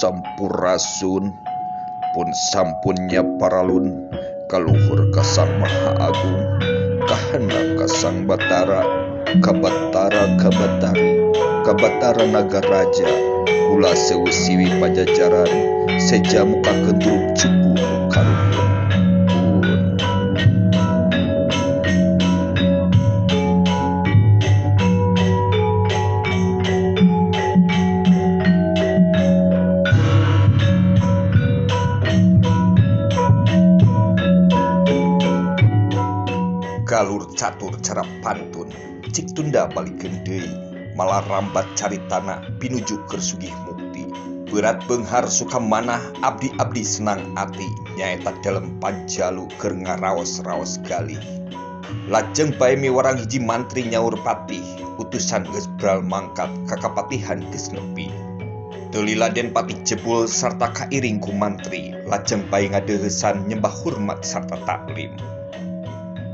sampurasun pun sampunnya paralun kaluhur ka Sang Maha Agung kahandap ka Sang Batara kabatara naga raja kula sewu siwi pajajaran sejamu ka kendrup cupu karuhun galur catur cara pantun cik tunda balikeun deui malah rambat caritana pinuju keur sugih mukti berat beunghar suka manah abdi-abdi senang ati nyaeta dalem panjalu keur ngaraos-raos galih lajeng bae miwarang hiji mantri nyaur patih utusan geus bral mangkat ka kapatihan geus nepi teu lila Den Patih jebul sarta kairing ku mantri lajeng bae ngadeuheusan nyembah hormat sarta taklim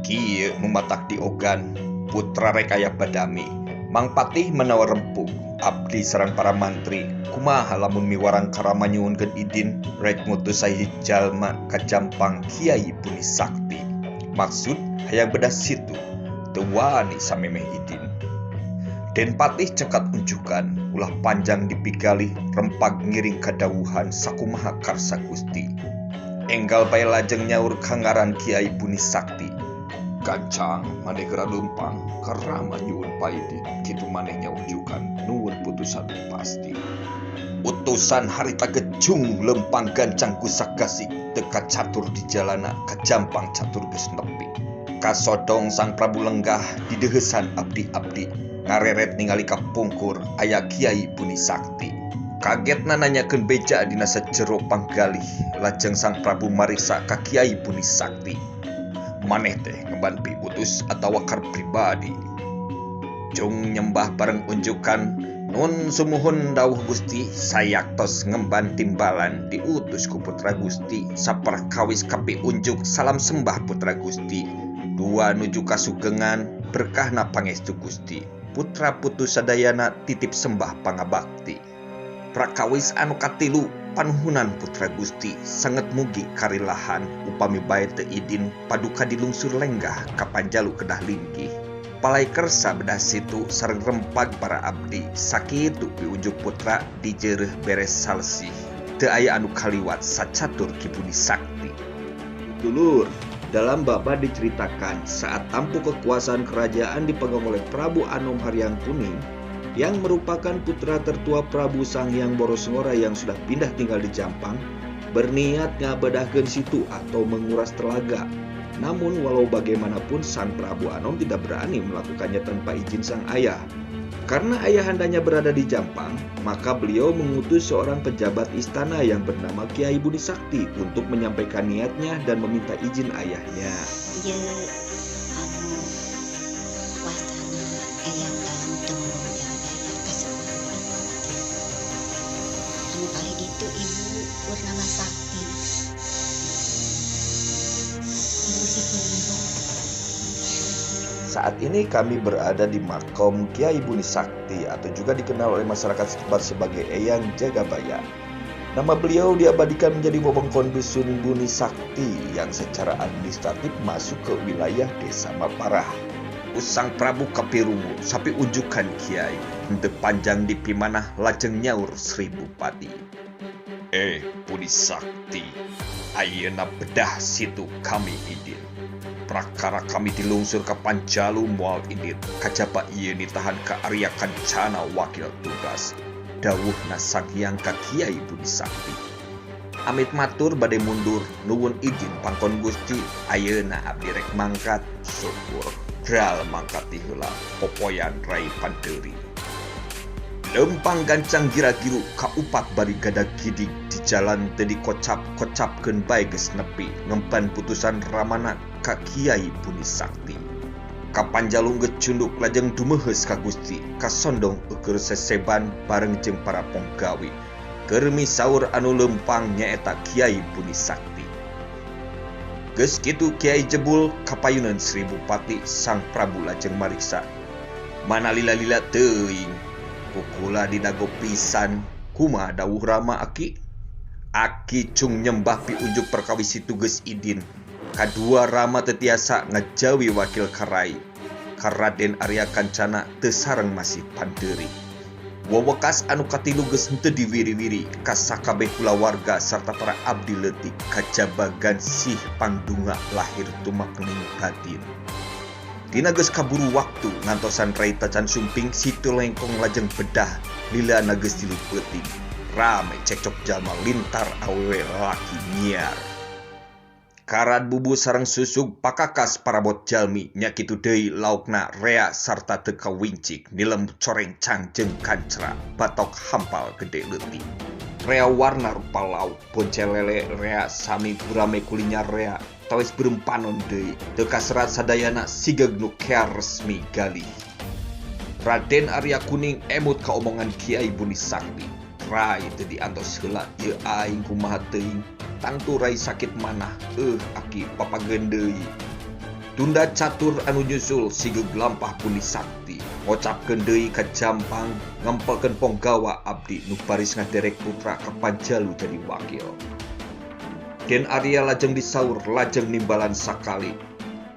kieu mematak diogan putra rekaya badami Mang Patih menawa rempuk abdi sareng para mantri kumaha lamun miwarang karama nyuwunkeun idin rek ngutus sahiji jalma ka Jampang Kiai Buni Sakti maksud hayang bedah situ teu wani samemeh idin Den Patih cekat unjukan ulah panjang dipigalih rempag ngiring kadawuhan sakumaha karsa Gusti enggal bae lajeng nyaur kangaran Kiai Buni Sakti Gancang maneh geura leumpang karama nyuwun paidin kitu maneh nyaunjukan nuwun putusan pasti utusan harita gejung lempang gancang kusak gasik teka catur di jalana ka Jampang catur geus nepi kasodong Sang Prabu lenggah dideuheusan abdi-abdi ngareret ningali ka pungkur aya Kiai Buni Sakti kagetna nanyakeun beja dina sajero panggalih lajeng Sang Prabu mariksa ka Kiai Buni Sakti maneh teh ngemban piutus atawa kar pribadi cung nyembah bareng unjukan nun sumuhun dawuh Gusti sayaktos ngemban timbalan diutus ku putra Gusti saperkawis kapi unjuk salam sembah putra Gusti dua nuju kasugengan berkahna pangestu Gusti putra putu sadayana titip sembah pangabakti prakawis anu katilu panuhunan putra Gusti sanget mugi karilahan upami bae teu idin paduka dilungsur lenggah ka panjalu kedah linggih palai kersa bedah situ sareng rempag para abdi sakitu piunjuk putra dijeureuh beres salsih teu aya anu kaliwat sacatur Ki Buni Sakti dulur dalam baba diceritakan saat tampuk kekuasaan kerajaan dipegang oleh Prabu Anom Haryang Kuning yang merupakan putra tertua Prabu Sanghyang Borosngora yang sudah pindah tinggal di Jampang, berniat ngabadahkeun situ atau menguras telaga. Namun walau bagaimanapun Sang Prabu Anom tidak berani melakukannya tanpa izin sang ayah. Karena ayahandanya berada di Jampang, maka beliau mengutus seorang pejabat istana yang bernama Kiai Buni Sakti untuk menyampaikan niatnya dan meminta izin ayahnya. Itu Ibu Purnama Sakti. Saat ini kami berada di makom Kiai Buni Sakti atau juga dikenal oleh masyarakat setempat sebagai Eyang Jagabaya. Nama beliau diabadikan menjadi wewengkon dusun Buni Sakti yang secara administratif masuk ke wilayah Desa Maparah. Usang Prabu kapirungu sapi unjukan Kiai henteu panjang di pimanah lajeng nyaur Seribu Pati. Buni Sakti, ayeuna bedah situ kami idin. Prakara kami dilungsur ka Panjalu moal indit, kajaba ieu nitahan ka Arya Kancana wakil tugas. Dawuhna Sanghyang ka Kiai Buni Sakti. Amit matur bade mundur, nuwun izin pangkon Gusti, ayeuna abdi rek mangkat, syukur. Bral mangkati heula popoyan Rai Pandeuri. Lempang gancang gira-giru kaupat bari gadag gidig di jalan teu dikocap-kocapkeun bae geus nepi ngemban putusan ramana ka Kiai Buni Sakti. Kapanjalung gecunduk lajeng dumeheus ka Gusti kasondong eukeur seseban bareng jeung para ponggawi keur misaur anu lempang nyaeta Kiai Buni Sakti. Geus kitu Kiai jebul kapayunan Seribu Pati Sang Prabu lajeng mariksa. Mana lila-lila teuing kukula di dago pisan Kumaha dawuh Rama Aki? Aki cung nyembah pi ujuk perkawisi tugas idin. Kadua Rama tetiasa ngejawi wakil karai. Raden Arya Kancana teu sareng masih panderi. Wawakas anu katilu geus henteu diwiri-wiri ka sakabeh kulawarga sarta para abdi leutik kajabagan sih pangdunga lahir tumakning batin. Dina geus kaburu waktu ngantosan Rai Tacan Sumping Situ Lengkong lajeng bedah lilana geus tilu peuting. Rame cekcok jalma lintar awewe laki nyiar. Karat bubu sareng susug pakakas parabot jalmi nya kitu deui laukna rea sarta teu kawincik nilem coreng cangjeng kancra batok hampal gede leutik. Rea warna rupa lauk poncel lele rea sami burame kulinya rea tawes berempanon deui teu kaserat sadayana sigeg nu kea resmi galih. Raden Arya Kuning emut ka omongan Kiai Buni Sakti. Rai teu diantos heula ieu aing kumaha teuing tangtu Rai sakit manah Aki papageun deui. Tunda catur anu nyusul sigeg lampah Buni Sakti ngocapkeun deui ka Jampang ngempelkeun ponggawa abdi nu baris ngaderek putra ka Panjalu jadi wakil. Den Arya lajeng disaur lajeng nimbalan sakali.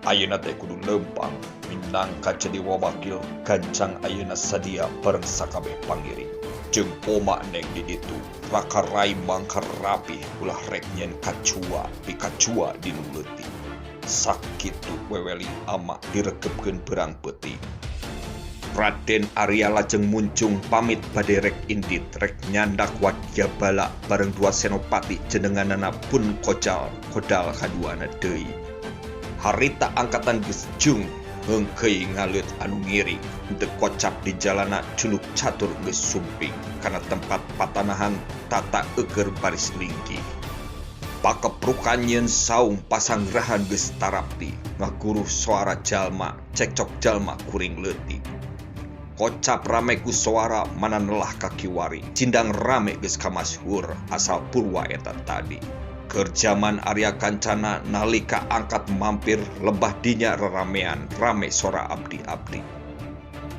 Ayeuna teh kudu lempang minangka jadi wawakil gancang ayeuna sadia bareng sakabeh pangiring. Jeung poma neng di ditu raka Rai mangkar rapi ulah rek nyen kacua pikacua di nu leutik. Sakitu weweli ama diregepkeun berang peuting. Raden Arya lajeng muncung pamit bade rek indit rek nyandak wadya bala bareng dua senopati jenenganana pun kodal kaduana deui. Harita angkatan geus jung hengkei ngalut anu ngiring teu kocap di jalana culuk catur geus sumping kana tempat patanahan tata eukeur baris lingkih. Pakeprukan nyeun saung pasanggerahan geus tarapti ngaguruh suara jalma cekcok jalma kuring leutik. Kocap rame ku suara mana nelah kakiwari cindang rame geus kamasyhur asal purwa eta tadi. Kerjaman Arya Kancana nalika angkat mampir lebah dinya reramean rame sora abdi-abdi.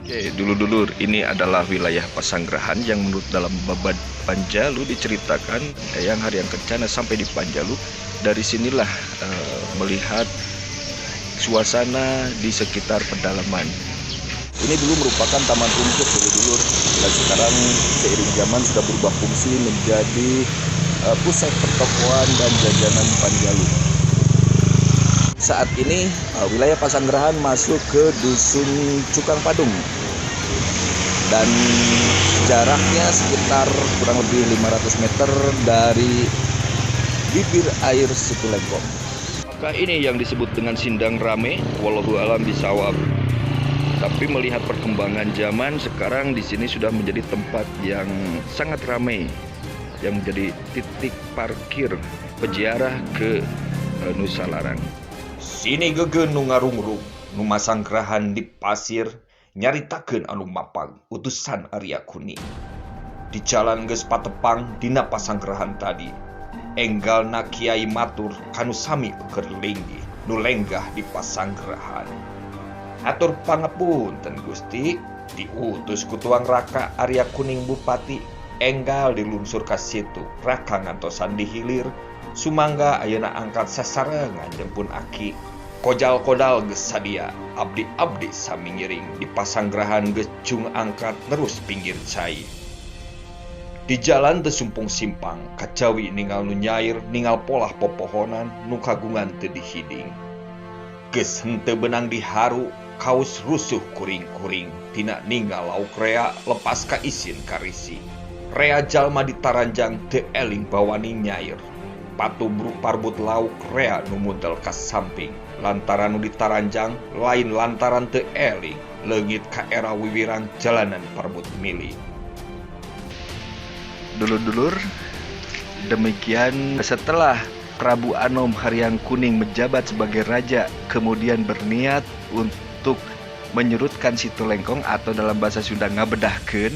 Oke, dulur-dulur, ini adalah wilayah Pasanggerahan yang menurut dalam Babad Panjalu diceritakan Eyang Haryan Kencana sampai di Panjalu. Dari sinilah melihat suasana di sekitar pedalaman. Ini dulu merupakan taman rumput, dulur-dulur, dan sekarang seiring zaman sudah berubah fungsi menjadi pusat pertokoan dan jajanan Panjalu. Saat ini wilayah Pasanggerahan masuk ke dusun Cukang Padung dan jaraknya sekitar kurang lebih 500 meter dari bibir air Situ Lengkong. Maka ini yang disebut dengan sindang rame, wallahu alam bisawab. Tapi melihat perkembangan zaman sekarang di sini sudah menjadi tempat yang sangat ramai, yang menjadi titik parkir peziarah ke Nusa Larang. Sini geugeun nu ngarungrung nu Pasanggerahan di pasir nyaritakeun anu mapag utusan Arya Kuning. Di jalan geus patepang dina Pasanggerahan tadi. Enggalna Kiai matur kanu sami keur linggih nu lenggah di Pasanggerahan. Atur pangapunten Gusti, diutus ku Tuang Raka Arya Kuning Bupati enggal dilunsur ka situ raka ngantosan dihilir sumangga ayeuna angkat sasarengan jempun Aki. Kodal-kodal geus sadia abdi-abdi sami ngiring di Pasanggerahan geus jung angkat terus pinggir cai. Di jalan teu sumpung simpang kajawi ningal nu nyair ningal polah popohonan nu kagungan teu dihiding. Geus henteu benang diharu kaus rusuh kuring-kuring tina ninggal lauk rea lepas ka isin karisi. Rea jalma ditaranjang teu eling bawani nyair. Patubruk parbut lauk rea nu muntel ka samping lantaran nu ditaranjang lain lantaran teu eling leungit ka era wiwirang jalanan parbut milih. Dulur-dulur, demikian setelah Prabu Anom Haryan Kuning menjabat sebagai raja kemudian berniat untuk menyurutkan Situ Lengkong atau dalam bahasa Sunda ngabedahkeun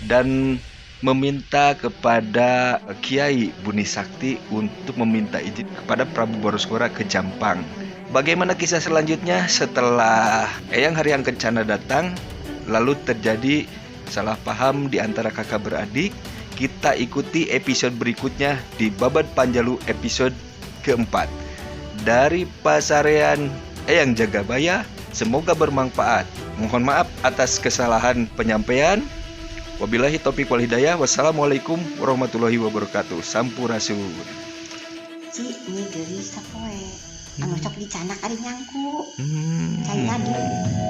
dan meminta kepada Kiai Buni Sakti untuk meminta izin kepada Prabu Boros-Ngora ke Jampang. Bagaimana kisah selanjutnya setelah Eyang Haryan Kencana datang, lalu terjadi salah paham di antara kakak beradik. kita ikuti episode berikutnya di Babad Panjalu episode keempat. Dari Pasarean Eyang Jagabaya, semoga bermanfaat. Mohon maaf atas kesalahan penyampaian. Wabillahi taufiq wal hidayah. Wassalamualaikum warahmatullahi wabarakatuh. Sampurasun. Ci, ini geulis sapoe. Anu sok dicanak ari nyangku. Hmm. Cai lagi.